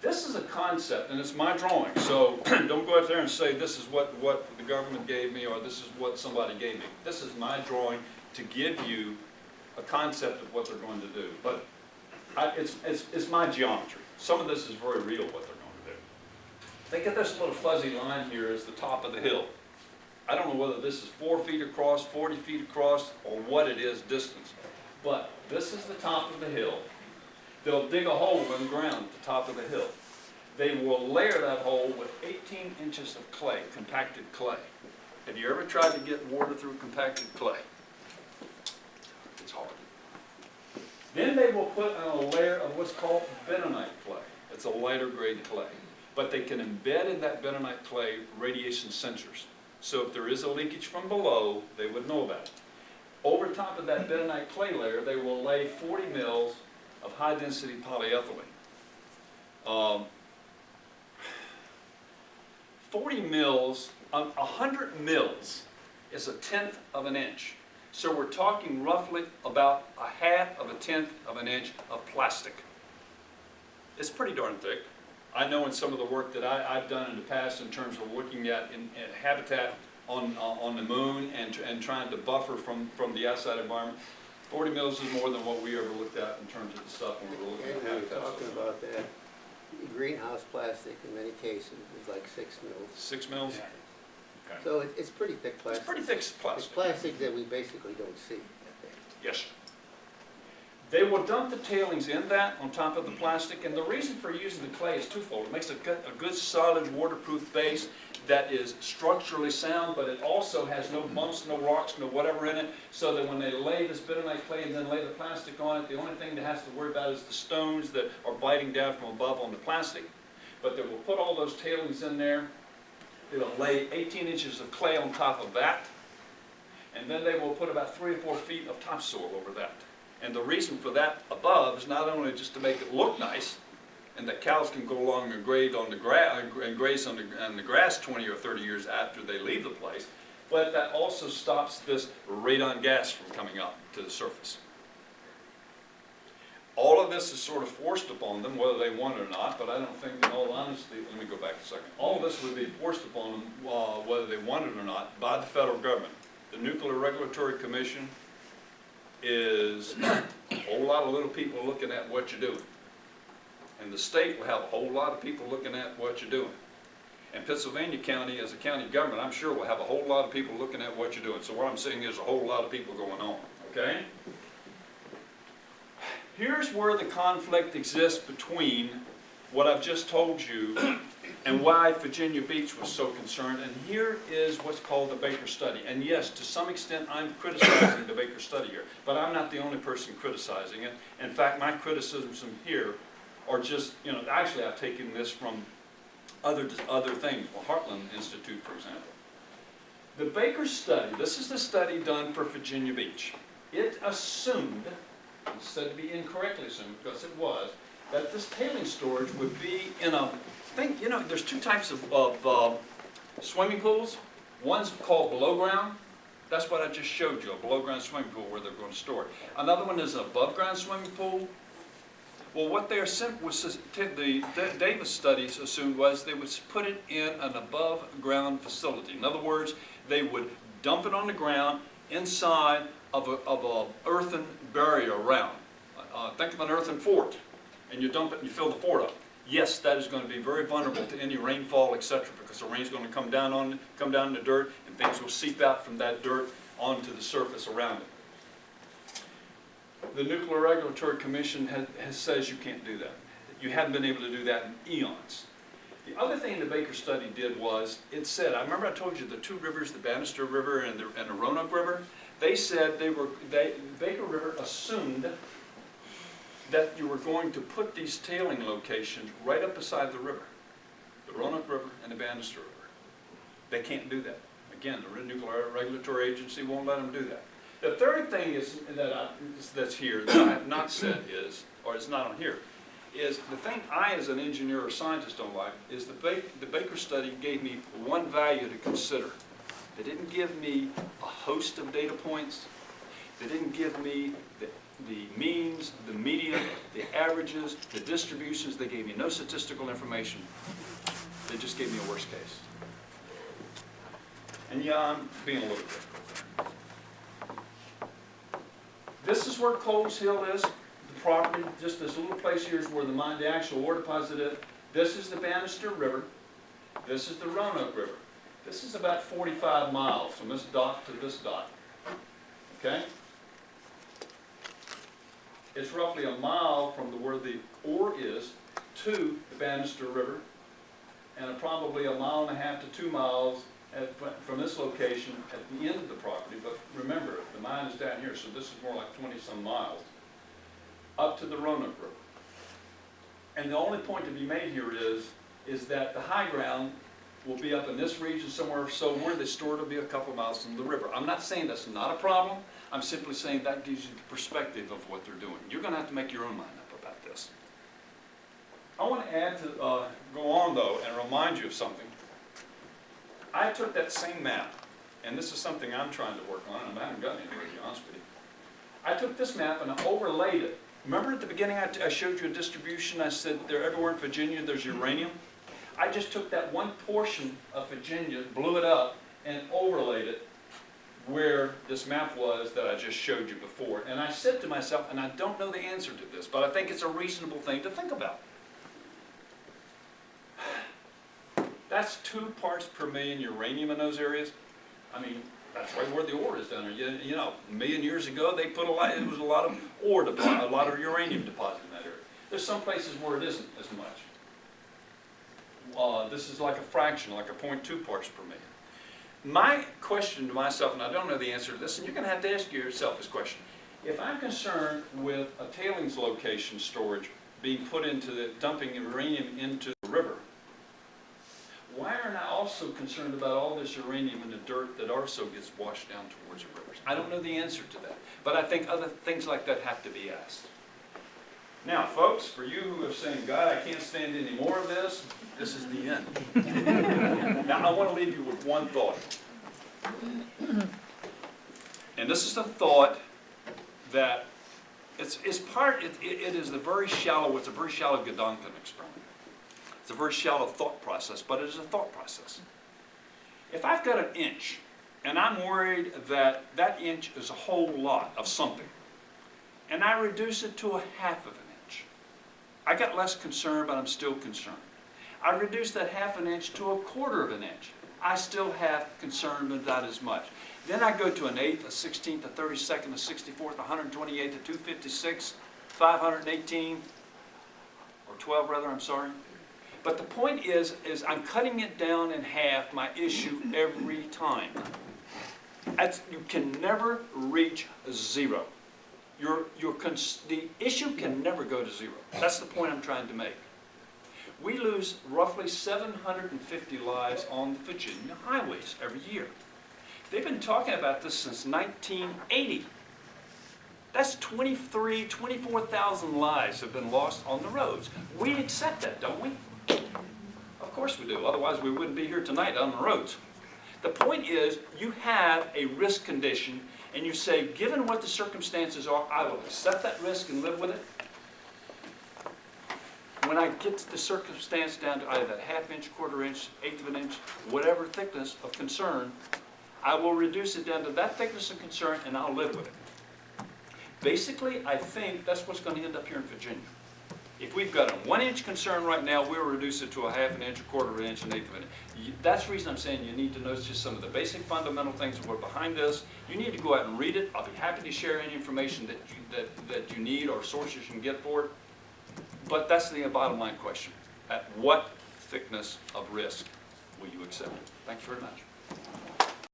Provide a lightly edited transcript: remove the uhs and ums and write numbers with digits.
This is a concept, and it's my drawing, so don't go out there and say this is what the government gave me or this is what somebody gave me. This is my drawing to give you a concept of what they're going to do. But it's my geometry. Some of this is very real what they're going to do. Think of this little fuzzy line here as the top of the hill. I don't know whether this is 4 feet across, 40 feet across, or what it is distance. But this is the top of the hill. They'll dig a hole in the ground at the top of the hill. They will layer that hole with 18 inches of clay, compacted clay. Have you ever tried to get water through compacted clay? It's hard. Then they will put on a layer of what's called bentonite clay. It's a lighter grade clay. But they can embed in that bentonite clay radiation sensors. So if there is a leakage from below, they would know about it. Over top of that bentonite clay layer, they will lay 40 mils of high-density polyethylene. 40 mils, 100 mils is 1/10 of an inch. So we're talking roughly about 1/2 of a 1/10 of an inch of plastic. It's pretty darn thick. I know in some of the work that I've done in the past in terms of looking at habitat on the moon and trying to buffer from the outside environment, 40 mils is more than what we ever looked at in terms of the stuff when we were looking at habitat. We were talking about that. Greenhouse plastic in many cases is like 6 mils. 6 mils? Yeah. Okay. So it's pretty thick plastic. It's pretty thick plastic. It's plastic that we basically don't see. Yes, sir. They will dump the tailings in that on top of the plastic, and the reason for using the clay is twofold. It makes a good solid waterproof base that is structurally sound, but it also has no bumps, no rocks, no whatever in it, so that when they lay this bentonite clay and then lay the plastic on it, the only thing that has to worry about is the stones that are biting down from above on the plastic. But they will put all those tailings in there. They'll lay 18 inches of clay on top of that, and then they will put about 3 or 4 feet of topsoil over that. And the reason for that above is not only just to make it look nice, and that cows can go along and graze on the grass 20 or 30 years after they leave the place, but that also stops this radon gas from coming up to the surface. All of this is sort of forced upon them, whether they want it or not, but I don't think, in all honesty, let me go back a second. All of this would be forced upon them, whether they want it or not, by the federal government. The Nuclear Regulatory Commission is a whole lot of little people looking at what you're doing. And the state will have a whole lot of people looking at what you're doing. And Pennsylvania County, as a county government, I'm sure will have a whole lot of people looking at what you're doing. So what I'm saying is a whole lot of people going on, okay? Here's where the conflict exists between what I've just told you and why Virginia Beach was so concerned. And here is what's called the Baker study. And yes, to some extent I'm criticizing the Baker study here, but I'm not the only person criticizing it. In fact, my criticisms here are just, actually I've taken this from other things, the Heartland Institute, for example. The Baker study, this is the study done for Virginia Beach. It assumed, it's said to be incorrectly assumed, because it was, that this tailing storage would be in a, there's 2 types of swimming pools. One's called below ground. That's what I just showed you, a below ground swimming pool where they're going to store it. Another one is an above ground swimming pool. Well, what they the Davis studies assumed was they would put it in an above ground facility. In other words, they would dump it on the ground inside of a earthen barrier around. Think of an earthen fort, and you dump it and you fill the fort up. Yes, that is going to be very vulnerable to any rainfall, etc., because the rain's going to come down in the dirt, and things will seep out from that dirt onto the surface around it. The Nuclear Regulatory Commission says you can't do that. You haven't been able to do that in eons. The other thing the Baker study did was, it said, I remember I told you the 2 rivers, the Bannister River and the Roanoke River, they said Baker River assumed that you were going to put these tailing locations right up beside the river, the Roanoke River and the Bannister River. They can't do that. Again, the Nuclear Regulatory Agency won't let them do that. The third thing is that's here that I have not said is, or it's not on here, is the thing I as an engineer or scientist don't like is the Baker study gave me one value to consider. They didn't give me a host of data points. They didn't give me the the means, the median, the averages, the distributions. They gave me no statistical information. They just gave me a worst case. And yeah, I'm being a little difficult there. This is where Coles Hill is, the property. Just this little place here is where the actual ore deposit is. This is the Bannister River. This is the Roanoke River. This is about 45 miles from this dot to this dot. Okay? It's roughly a mile from where the ore is to the Bannister River, and probably a mile and a half to 2 miles from this location at the end of the property. But remember, the mine is down here, so this is more like 20-some miles, up to the Roanoke River. And the only point to be made here is that the high ground will be up in this region somewhere, so where they store it will be a couple miles from the river. I'm not saying that's not a problem. I'm simply saying that gives you the perspective of what they're doing. You're going to have to make your own mind up about this. I want to add to, go on though, and remind you of something. I took that same map, and this is something I'm trying to work on, and I haven't gotten anywhere, to be honest with you. I took this map and I overlaid it. Remember at the beginning I showed you a distribution. I said they're everywhere in Virginia there's uranium. I just took that one portion of Virginia, blew it up, and overlaid it where this map was that I just showed you before. And I said to myself, and I don't know the answer to this, but I think it's a reasonable thing to think about. That's 2 parts per million uranium in those areas. I mean, that's right where the ore is down there. You know, a million years ago, they put it was a lot of ore deposit, a lot of uranium deposit in that area. There's some places where it isn't as much. This is like a fraction, like a 0.2 parts per million. My question to myself, and I don't know the answer to this, and you're going to have to ask yourself this question. If I'm concerned with a tailings location storage being put into the dumping uranium into the river, why aren't I also concerned about all this uranium in the dirt that also gets washed down towards the rivers? I don't know the answer to that, but I think other things like that have to be asked. Now, folks, for you who are saying, God, I can't stand any more of this, this is the end. Now, I want to leave you with one thought. And this is a thought that it is a very shallow Gedanken experiment. It's a very shallow thought process, but it is a thought process. If I've got an inch, and I'm worried that that inch is a whole lot of something, and I reduce it to a half of an inch, I got less concern, but I'm still concerned. I reduce that half an inch to a quarter of an inch. I still have concern, but not as much. Then I go to an eighth, a 16th, a 32nd, a 64th, a 128th, a 256, 518, or 12 rather, I'm sorry. But the point is I'm cutting it down in half, my issue, every time. You can never reach zero. The issue can never go to zero. That's the point I'm trying to make. We lose roughly 750 lives on the Virginia highways every year. They've been talking about this since 1980. That's 24,000 lives have been lost on the roads. We accept that, don't we? Of course we do. Otherwise we wouldn't be here tonight on the roads. The point is, you have a risk condition, and you say, given what the circumstances are, I will accept that risk and live with it. When I get the circumstance down to either that half inch, quarter inch, eighth of an inch, whatever thickness of concern, I will reduce it down to that thickness of concern, and I'll live with it. Basically, I think that's what's going to end up here in Virginia. If we've got a 1 inch concern right now, we'll reduce it to a half an inch, a quarter of an inch, an eighth of an inch. That's the reason I'm saying you need to know just some of the basic fundamental things that were behind this. You need to go out and read it. I'll be happy to share any information that you need or sources you can get for it. But that's the bottom line question. At what thickness of risk will you accept it? Thanks very much.